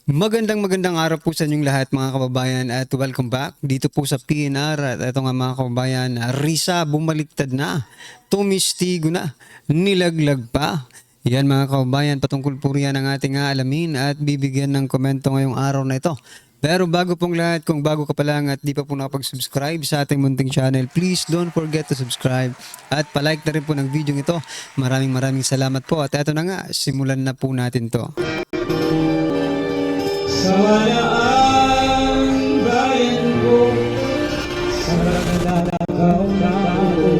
Magandang araw po sa inyong lahat mga kababayan at welcome back dito po sa PNR at ito nga mga kababayan, Risa bumaliktad na, tumistigo na, nilaglag pa. Yan mga kababayan, patungkol po riyan ang ating aalamin at bibigyan ng komento ngayong araw na ito. Pero bago pong lahat, kung bago ka pa lang at di pa po nakapag-subscribe sa ating munting channel, please don't forget to subscribe at palike na rin po ng video ito. Maraming salamat po at ito na nga, simulan na po natin to. Sawala ang bayan ko sa nananakaw na ako.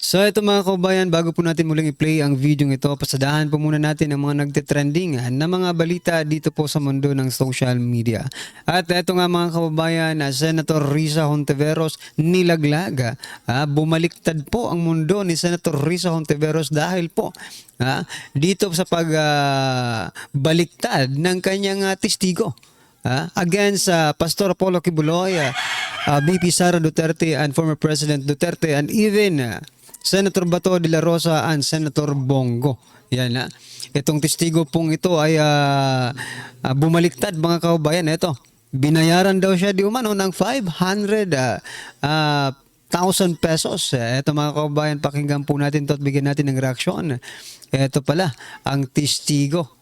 So ito mga kababayan, bago po natin muling i-play ang video ito, pasadahan po muna natin ang mga nagtitrending na mga balita dito po sa mundo ng social media. At ito nga mga kababayan, Senator Risa Hontiveros nilaglag. Bumaliktad po ang mundo ni Senator Risa Hontiveros dahil po dito sa pagbaliktad ng kanyang testigo against Pastor Apollo Kibuloy, VP Sara Duterte and former President Duterte and even Senator Bato de la Rosa and Senator Bongo. Yan na. Itong testigo pong ito ay bumaliktad mga kababayan. Ito, binayaran daw siya di umano ng 500,000 pesos. Ito mga kababayan, pakinggan po natin ito at bigyan natin ng reaksyon. Ito pala, ang testigo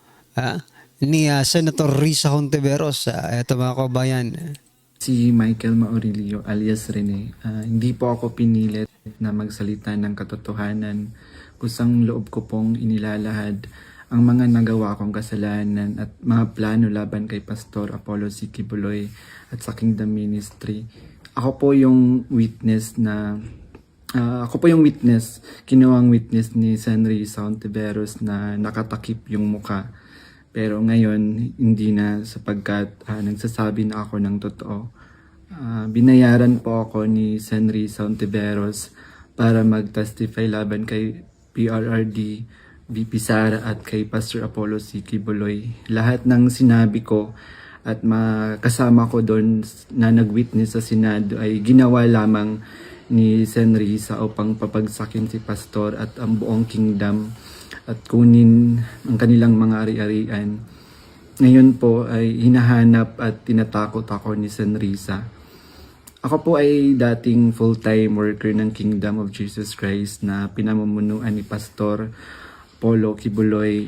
ni Senator Risa Hontiveros. Ito mga kababayan. Si Michael Maurilio alias Rene, hindi po ako pinilit na magsalita ng katotohanan. Kusang loob ko pong inilalahad ang mga nagawa kong kasalanan at mga plano laban kay Pastor Apollo C. Kibuloy at sa Kingdom Ministry. Ako po yung witness, kinuwang witness ni Risa Hontiveros na nakatakip yung muka. Pero ngayon, hindi na sapagkat nagsasabi na ako ng totoo. Binayaran po ako ni Risa Hontiveros para mag-testify laban kay PRRD, VP Sara at kay Pastor Apollo C. Kibuloy. Lahat ng sinabi ko at kasama ko doon na nag-witness sa Senado ay ginawa lamang ni Risa upang papagsakin si Pastor at ang buong kingdom at kunin ang kanilang mga ari-arian. Ngayon po ay hinahanap at tinatakot ako ni Risa. Ako po ay dating full-time worker ng Kingdom of Jesus Christ na pinamumunuan ni Pastor Apollo Kibuloy.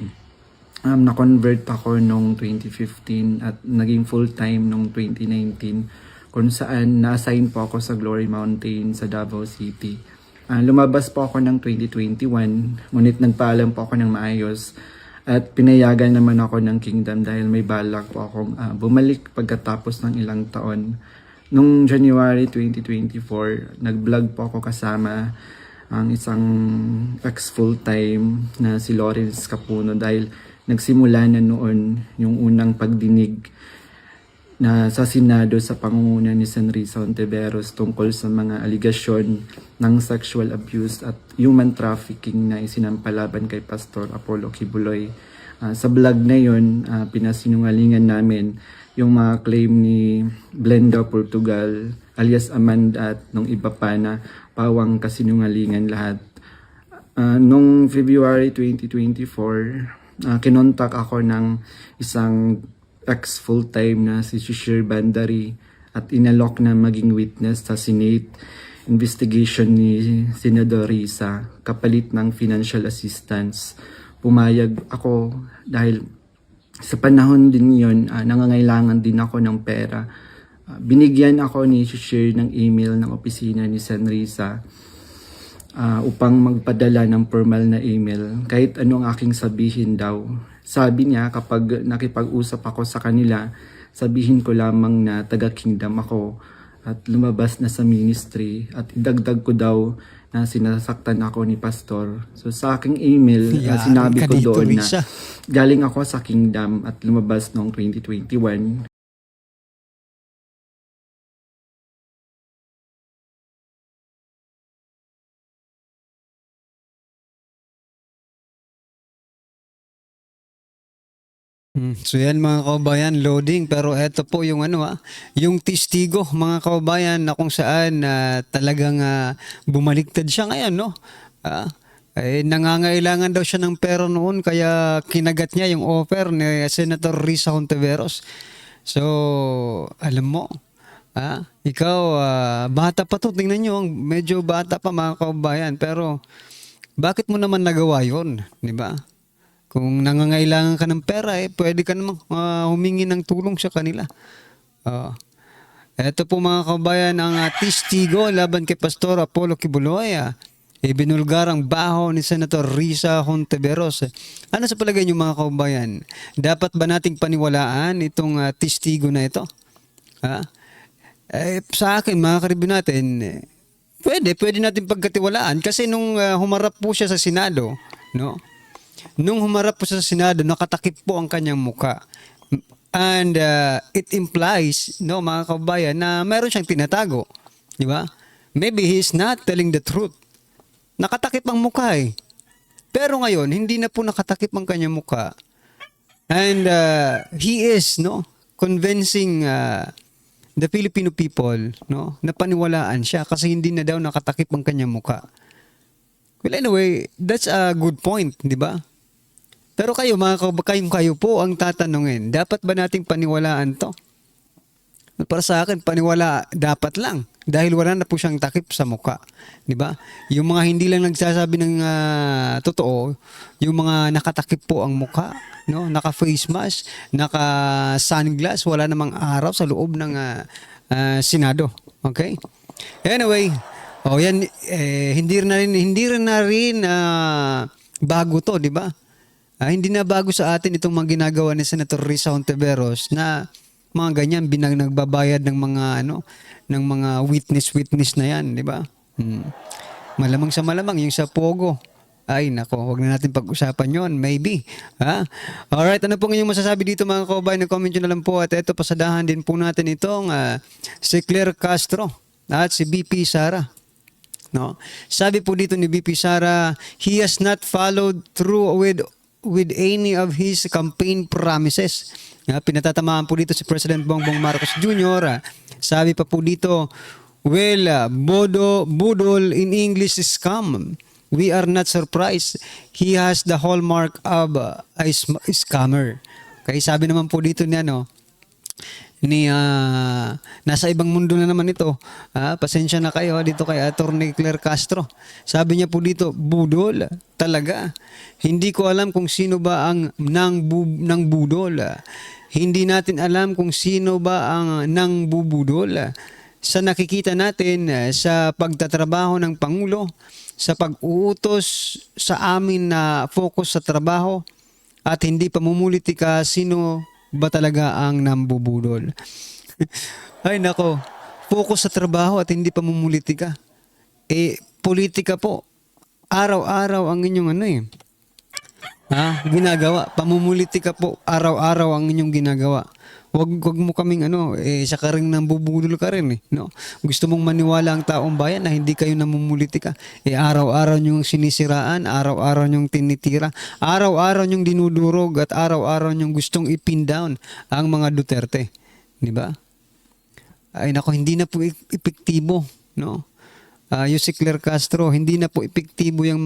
Na-convert ako noong 2015 at naging full-time noong 2019 kung saan na-assign po ako sa Glory Mountain sa Davao City. Lumabas po ako ng 2021, ngunit nagpaalam po ako ng maayos at pinayagan naman ako ng Kingdom dahil may balak po akong bumalik pagkatapos ng ilang taon. Noong January 2024, nag-vlog po ako kasama ang isang ex-full-time na si Lawrence Capuno dahil nagsimula na noon yung unang pagdinig na sa Senado sa pangunguna ni Risa Hontiveros tungkol sa mga aligasyon ng sexual abuse at human trafficking na isinampalaban kay Pastor Apollo Kibuloy. Sa vlog na yun, pinasinungalingan namin yung mga claim ni Blenda Portugal alias Amanda at nung iba pa na pawang kasinungalingan lahat. Noong February 2024, kinontak ako ng isang ex-full-time na si Shishir Bandari at inalok na maging witness sa Senate investigation ni Senador Risa kapalit ng financial assistance. Pumayag ako dahil sa panahon din yun, nangangailangan din ako ng pera. Binigyan ako ni Shishir ng email ng opisina ni Risa upang magpadala ng formal na email kahit anong aking sabihin daw. Sabi niya kapag nakipag-usap ako sa kanila, sabihin ko lamang na taga-kingdom ako at lumabas na sa ministry at idagdag ko daw na sinasaktan ako ni Pastor. So sa aking email, sinabi ko doon na galing ako sa kingdom at lumabas noong 2021. So yan mga kababayan, loading. Pero eto po yung yung testigo mga kababayan na kung saan talagang bumaliktad siya ngayon, no? nangangailangan daw siya ng pera noon kaya kinagat niya yung offer ni Senator Risa Hontiveros. So, alam mo, ikaw, bata pa to. Tingnan nyo, medyo bata pa mga kababayan. Pero, bakit mo naman nagawa yun? Di ba? Kung nangangailangan ka ng pera, pwede ka namang humingi ng tulong sa kanila. Ito po mga kababayan, ang testigo laban kay Pastor Apollo Kibuloy. Ibinulgar ang baho ni Senator Risa Hontiveros. Ano sa palagay niyo mga kababayan? Dapat ba nating paniwalaan itong testigo na ito? Sa akin, mga karibyo natin, pwede natin pagkatiwalaan kasi nung humarap po siya sa Senado, no? Nung humarap po siya sa Senado, nakatakip po ang kanyang muka. And it implies, no, mga kababayan, na mayroon siyang tinatago. Di ba? Maybe he's not telling the truth. Nakatakip ang mukha Pero ngayon, hindi na po nakatakip ang kanyang mukha. And he is, no, convincing the Filipino people, no, na paniwalaan siya kasi hindi na daw nakatakip ang kanyang mukha. Well, anyway, that's a good point, di ba? Pero kayo, kayo po ang tatanungin, dapat ba nating paniwalaan to? Para sa akin, paniwala dapat lang. Dahil wala na po siyang takip sa mukha. Di ba? Yung mga hindi lang nagsasabi ng totoo, yung mga nakatakip po ang mukha, no? Naka-face mask, naka-sunglass, wala namang araw sa loob ng Senado. Okay? Anyway, yan, hindi rin na rin bago to, di ba? Hindi na bago sa atin itong mga ginagawa ni Senator Risa Hontiveros na mga ganyan nagbabayad ng mga ng mga witness na yan, di ba? Malamang sa malamang yung sa Pogo. Ay nako, wag na natin pag-usapan yon, maybe. Alright, ano pong inyong masasabi dito mga kababayan? Comment nyo na lang po at ito pasadahan din po natin itong si Claire Castro at si BP Sara. No? Sabi po dito ni BP Sara, he has not followed through with any of his campaign promises. Pinatatamaan po dito si President Bongbong Marcos Jr. Sabi pa po dito, well, budol in English is scam. We are not surprised. He has the hallmark of a scammer. Okay, sabi naman po dito niya, nasa ibang mundo na naman ito. Pasensya na kayo dito kay Attorney Claire Castro. Sabi niya po dito, budol talaga. Hindi ko alam kung sino ba ang nang budol. Hindi natin alam kung sino ba ang nang bubudol. Sa nakikita natin sa pagtatrabaho ng Pangulo, sa pag-uutos sa amin na focus sa trabaho at hindi pamumulitika, sino ba talaga ang nambubudol? Ay nako, focus sa trabaho at hindi pamumulitika. Politika po. Araw-araw ang inyong ginagawa. Pamumulitika po, araw-araw ang inyong ginagawa. Wag mo kaming sa ka rin nambubudol ka rin no? Gusto mong maniwala ang taong bayan na hindi kayo namumulitika. Araw-araw nyong sinisiraan, araw-araw nyong tinitira, araw-araw nyong dinudurog at araw-araw nyong gustong ipin down ang mga Duterte. Di ba? Ay nako, hindi na po epektibo, no? Yung si Claire Castro, hindi na po epektibo yung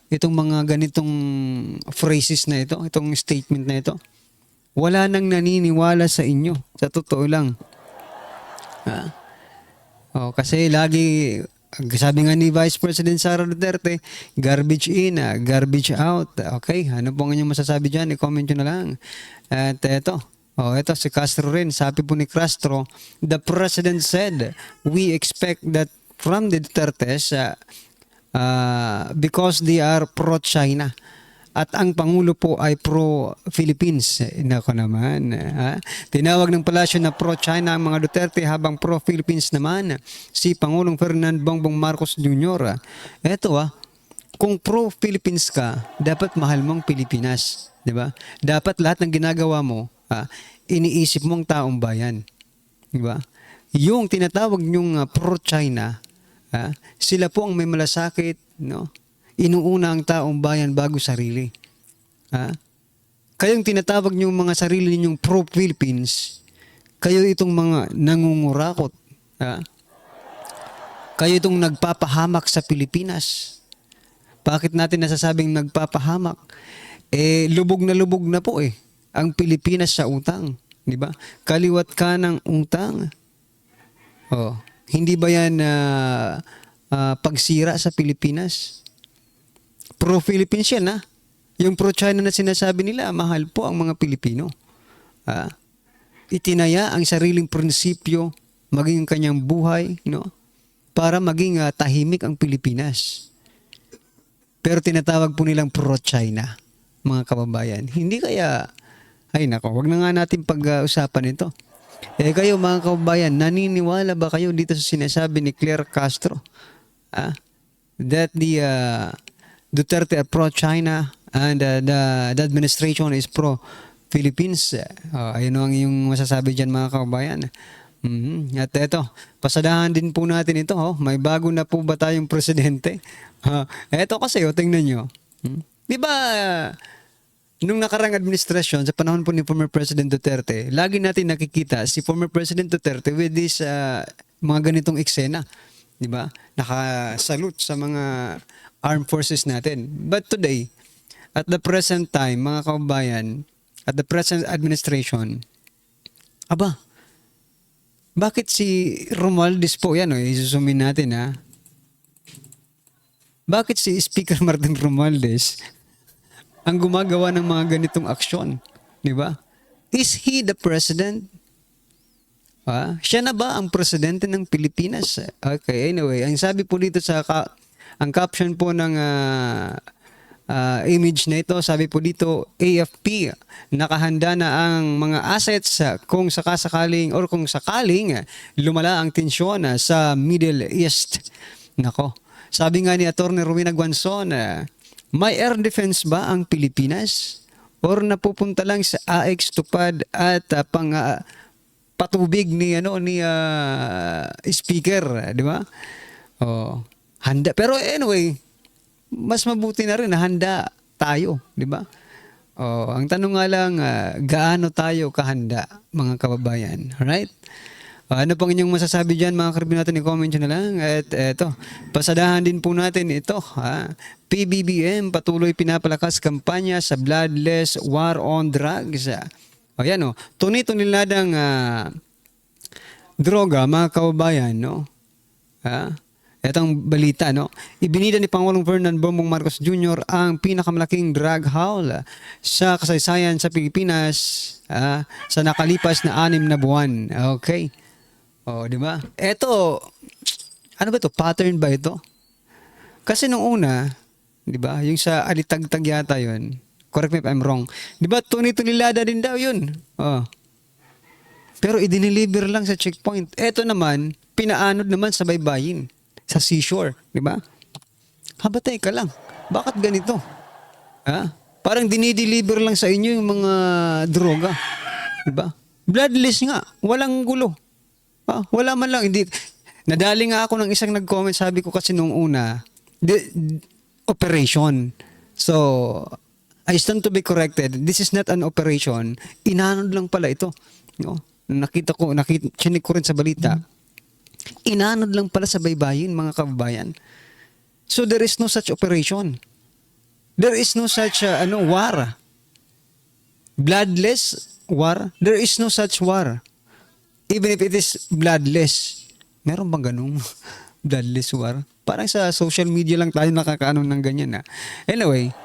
itong mga ganitong phrases na ito, itong statement na ito. Wala nang naniniwala sa inyo. Sa totoo lang. Kasi lagi, sabi nga ni Vice President Sara Duterte, garbage in, garbage out. Okay, ano pong inyong masasabi dyan? I-comment nyo na lang. At ito si Castro rin. Sabi po ni Castro, the President said, we expect that from the Dutertes because they are pro-China. At ang Pangulo po ay pro-Philippines. Nako naman. Tinawag ng palasyo na pro-China ang mga Duterte habang pro-Philippines naman si Pangulong Ferdinand Bongbong Marcos Jr. Eto kung pro-Philippines ka, dapat mahal mong Pilipinas. Diba? Dapat lahat ng ginagawa mo, iniisip mong taong bayan. Diba? Yung tinatawag nyong pro-China, sila po ang may malasakit, no? Inuuna ang taong bayan bago sarili. Kayong tinatawag niyong mga sarili ninyong pro-Philippines, kayo itong mga nangungurakot. Kayo itong nagpapahamak sa Pilipinas. Bakit natin nasasabing nagpapahamak? Lubog na po ang Pilipinas sa utang, di ba? Kaliwat ka ng utang. Oh, hindi ba yan pagsira sa Pilipinas? Pro-Philippines yan, ha? Yung pro-China na sinasabi nila, mahal po ang mga Pilipino. Itinaya ang sariling prinsipyo, maging kanyang buhay, no? Para maging tahimik ang Pilipinas. Pero tinatawag po nilang pro-China, mga kababayan. Hindi kaya, ay nako, wag na nga natin pag-usapan ito. Kayo mga kababayan, naniniwala ba kayo dito sa sinasabi ni Claire Castro? That the Duterte are pro-China and the administration is pro-Philippines. Ayun ang yung masasabi dyan mga kababayan. At eto, pasadahan din po natin ito. May bago na po ba tayong presidente? Eto kasi, tingnan nyo. Di ba, nung nakarang administrasyon, sa panahon po ni former President Duterte, lagi natin nakikita si former President Duterte with this mga ganitong eksena. Di ba? Nakasalute sa mga armed forces natin. But today, at the present time, mga kababayan, at the present administration, bakit si Romualdez po, yan isusumin natin bakit si Speaker Martin Romualdez ang gumagawa ng mga ganitong aksyon? Di ba? Is he the president? Siya na ba ang presidente ng Pilipinas? Okay, anyway, ang sabi po dito ang caption po ng image na ito, sabi po dito, AFP, nakahanda na ang mga assets kung sakaling lumala ang tensyon sa Middle East. Nako, sabi nga ni Atty. Rowena Guanzon, may air defense ba ang Pilipinas? Or napupunta lang sa AX tupad at patubig ni speaker, di ba? Handa. Pero anyway, mas mabuti na rin na handa tayo, di ba? Ang tanong nga lang, gaano tayo kahanda, mga kababayan? Alright? Ano pang inyong masasabi dyan, mga karibin natin, i-comment nyo na lang. At eto, pasadahan din po natin ito. PBBM patuloy pinapalakas kampanya sa bloodless war on drugs. Ayan tuni-tuniladang droga, mga kababayan, no? Etong balita, no? Ibinida ni Pangulong Ferdinand Bongbong Marcos Jr. ang pinakamalaking drug haul sa kasaysayan sa Pilipinas sa nakalipas na 6 na buwan. Okay. Di ba? Eto, ano ba ito? Pattern ba ito? Kasi nung una, di ba? Yung sa Alitagtag yata yun. Correct me if I'm wrong. Di ba? Tuni-tunilada din daw yun. Pero i-deliver lang sa checkpoint. Eto naman, pinaanod naman sa baybayin. Sa seashore, di ba? Teka lang. Bakit ganito? Parang dinideliver lang sa inyo yung mga droga. Di ba? Bloodless nga. Walang gulo. Wala man lang. Hindi. Nadali nga ako ng isang nag-comment. Sabi ko kasi nung una, operation. So, I stand to be corrected. This is not an operation. Inanod lang pala ito. No? Chinik ko rin sa balita. Inanod lang pala sa baybayin, mga kababayan. So there is no such operation. There is no such war. Bloodless war. There is no such war. Even if it is bloodless. Meron bang ganung bloodless war? Parang sa social media lang tayo nakakaano ng ganyan. Anyway,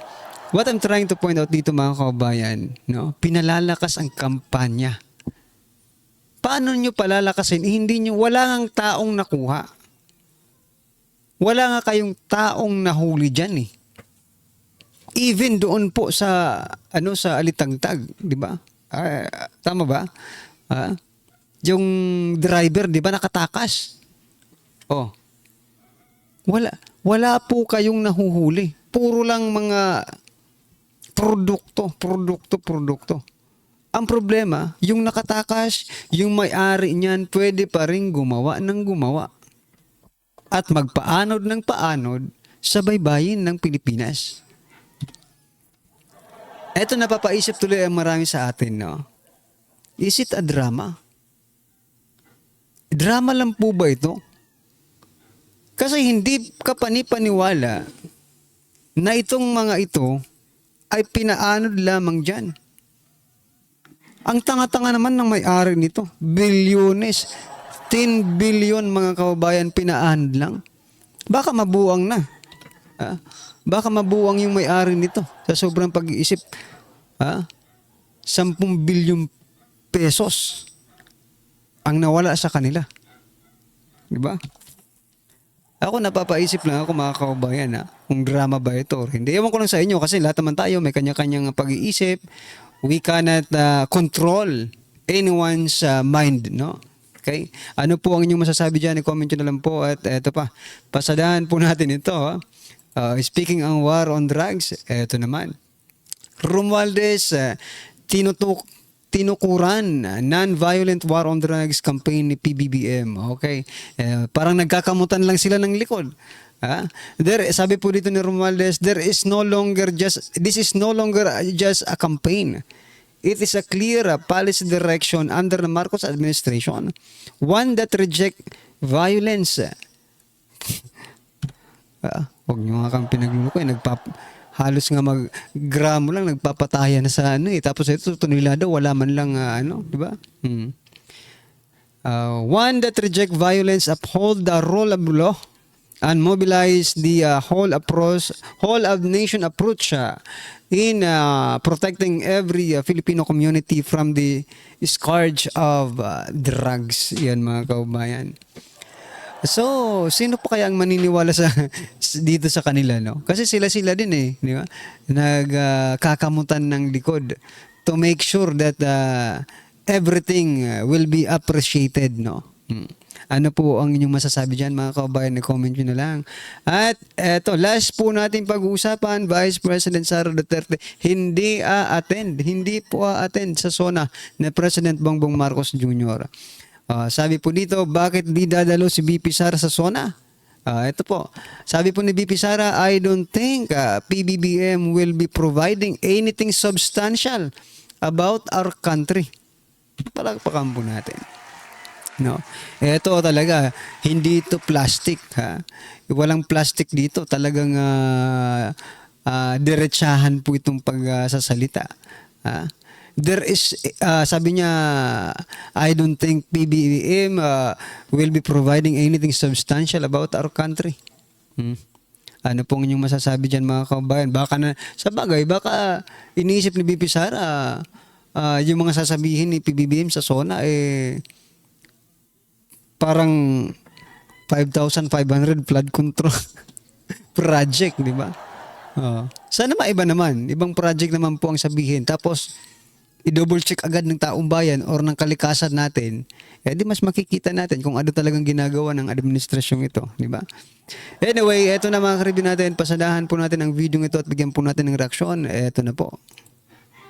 what I'm trying to point out dito, mga kababayan, no? Pinalalakas ang kampanya. Paano nyo palalakasin? Wala nga taong nakuha. Wala nga kayong taong nahuli dyan . Even doon po sa Alitagtag, di ba? Tama ba? Yung driver, di ba, nakatakas? Wala po kayong nahuhuli. Puro lang mga produkto. Ang problema, yung nakatakas, yung may-ari niyan, pwede pa rin gumawa at magpaanod ng paanod sa baybayin ng Pilipinas. Eto, napapaisip tuloy ang marami sa atin, no? Is it a drama? Drama lang po ba ito? Kasi hindi ka panipaniwala na itong mga ito ay pinaanod lamang dyan. Ang tanga-tanga naman ng may-ari nito. Bilyones. 10 billion mga kababayan pinaanod lang. Baka mabuwang na. Baka mabuwang yung may-ari nito sa sobrang pag-iisip. 10 billion pesos ang nawala sa kanila. Diba? Ako napapaisip lang ako mga kababayan kung drama ba ito or hindi. Ewan ko lang sa inyo kasi lahat naman tayo may kanya-kanyang pag-iisip. We cannot control anyone's mind, no? Okay? Ano po ang inyong masasabi dyan? I-comment nyo na lang po. At eto pa, pasadahan po natin ito. Speaking ang war on drugs, eto naman. Romualdez, tinukuran non-violent war on drugs campaign ni PBBM. Okay? Parang nagkakamutan lang sila ng likod. Sabi po dito ni Romualdez, this is no longer just a campaign. It is a clear policy direction under the Marcos administration, one that reject violence. Huwag nyo nga kang pinaglulukoy. Halos nga mag-gramo lang, nagpapataya na sa Tapos ito, tunila daw, wala man lang, di ba? One that reject violence, uphold the rule of law, and mobilize the whole of nation approach in protecting every Filipino community from the scourge of drugs. Yan mga kababayan. So, sino pa kaya ang maniniwala dito sa kanila, no? Kasi sila din di ba? Nagkakamutan ng likod to make sure that everything will be appreciated, no? Ano po ang inyong masasabi dyan mga kababayan? Comment nyo na lang. At eto, last po natin pag-uusapan, Vice President Sara Duterte hindi po a-attend sa SONA na President Bongbong Marcos Jr. Sabi po dito, bakit di dadalo si BP Sara sa SONA? Ito po, sabi po ni BP Sara, I don't think PBBM will be providing anything substantial about our country. Palagpakan po natin. No. Ito talaga, hindi ito plastic. Walang plastic dito. Talagang diretsahan po itong pagsasalita. There is, sabi niya, I don't think PBBM will be providing anything substantial about our country. Ano pong inyong masasabi dyan mga kababayan? Baka sa bagay, baka iniisip ni BP Sara, yung mga sasabihin ni PBBM sa SONA, parang 5,500 flood control project, di ba? Sana maiba naman. Ibang project naman po ang sabihin. Tapos, i-double check agad ng taong bayan or ng kalikasan natin. Di mas makikita natin kung ano talagang ginagawa ng administrasyong ito. Di ba? Anyway, eto na mga karibin natin. Pasadahan po natin ang video ito at bigyan po natin ng reaksyon. Eto na po.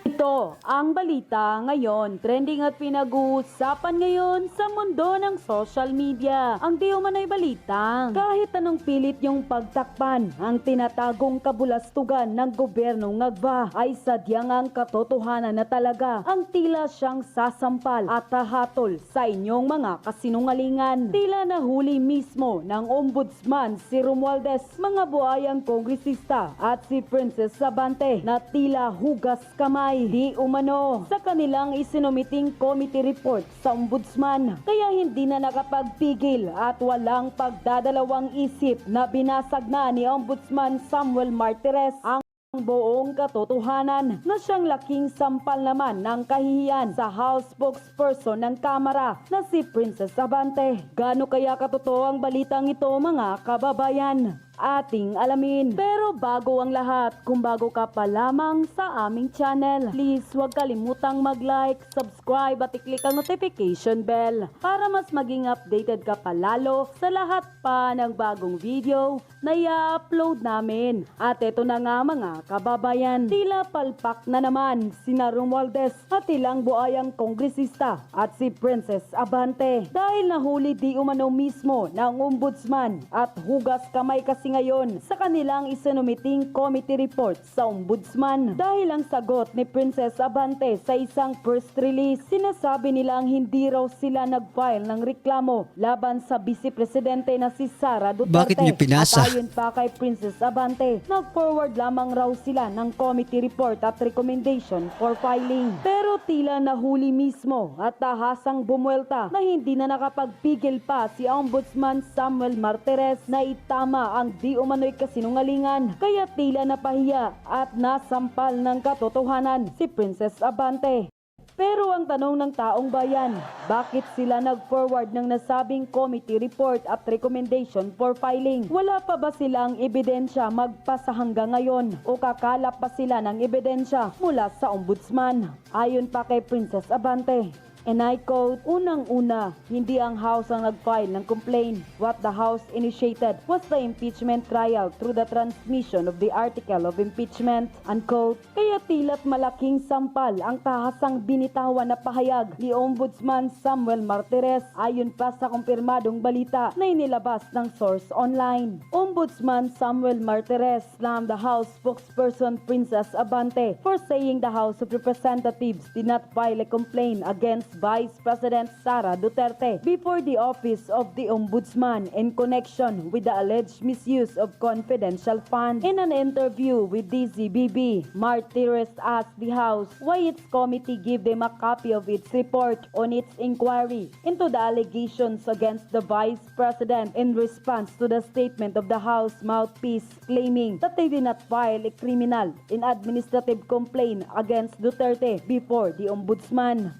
Ito ang balita ngayon. Trending at pinag-uusapan ngayon sa mundo ng social media. Ang di umano'y balita. Kahit anong pilit yung pagtakpan, ang tinatagong kabulastugan ng gobyernong Ngagba ay sadyang ang katotohanan na talaga ang tila siyang sasampal at hahatol sa inyong mga kasinungalingan. Tila nahuli mismo ng ombudsman si Romualdez, mga buhayang kongresista at si Princess Abante na tila hugas kamay di umano sa kanilang isinumiting committee report sa ombudsman. Kaya hindi na nakapagpigil at walang pagdadalawang isip na binasag na ni Ombudsman Samuel Martires ang buong katotohanan na siyang laking sampal naman ng kahihiyan sa House spokesperson ng Kamara na si Princess Abante. Gaano kaya katotoo ang balitang ito mga kababayan? Ating alamin. Pero bago ang lahat, kung bago ka pa lamang sa aming channel, please huwag kalimutang mag-like, subscribe at i-click ang notification bell para mas maging updated ka palalo sa lahat pa ng bagong video na i-upload namin. At ito na nga mga kababayan, tila palpak na naman sina Romualdez at ilang buayang kongresista at si Princess Abante dahil nahuli di umano mismo ng ombudsman at hugas kamay kasi base ngayon sa kanilang isinumiting committee report sa Ombudsman. Dahil ang sagot ni Princess Abante sa isang first release, sinasabi nilang hindi raw sila nag-file ng reklamo laban sa Vice Presidente na si Sara Duterte. Bakit niyo pinasa? At ayon pa kay Princess Abante, nag-forward lamang raw sila ng committee report at recommendation for filing. Pero tila nahuli mismo at tahasang bumuelta na hindi na nakapagpigil pa si Ombudsman Samuel Martires na itama ang di umano'y kasinungalingan. Kaya tila napahiya at nasampal ng katotohanan si Princess Abante. Pero ang tanong ng taong bayan, bakit sila nag-forward ng nasabing committee report at recommendation for filing? Wala pa ba silang ebidensya magpasa hanggang ngayon o kakalap pa sila ng ebidensya mula sa Ombudsman? Ayon pa kay Princess Abante, and I quote, unang-una, hindi ang House ang nag-file ng complaint. What the House initiated was the impeachment trial through the transmission of the article of impeachment, unquote. Kaya tila't malaking sampal ang tahasang binitawan na pahayag ni Ombudsman Samuel Martires ayon pa sa kumpirmadong balita na inilabas ng source online. Ombudsman Samuel Martires slammed the House spokesperson Princess Abante for saying the House of Representatives did not file a complaint against Vice President Sara Duterte before the office of the Ombudsman in connection with the alleged misuse of confidential funds. In an interview with DZBB, Martires asked the House why its committee gave them a copy of its report on its inquiry into the allegations against the Vice President in response to the statement of the House mouthpiece claiming that they did not file a criminal and administrative complaint against Duterte before the Ombudsman.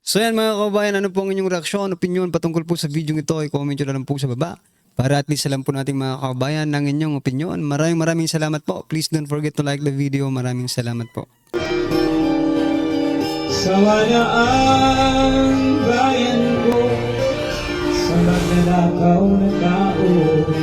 So yan mga kababayan, ano po ang inyong reaksyon, opinion patungkol po sa video ito, i-comment nyo na lang po sa baba para at least alam po natin mga kababayan ng inyong opinion. Maraming salamat po. Please don't forget to like the video. Maraming salamat po. Sawa na ang bayan ko sa magnanakaw na tao.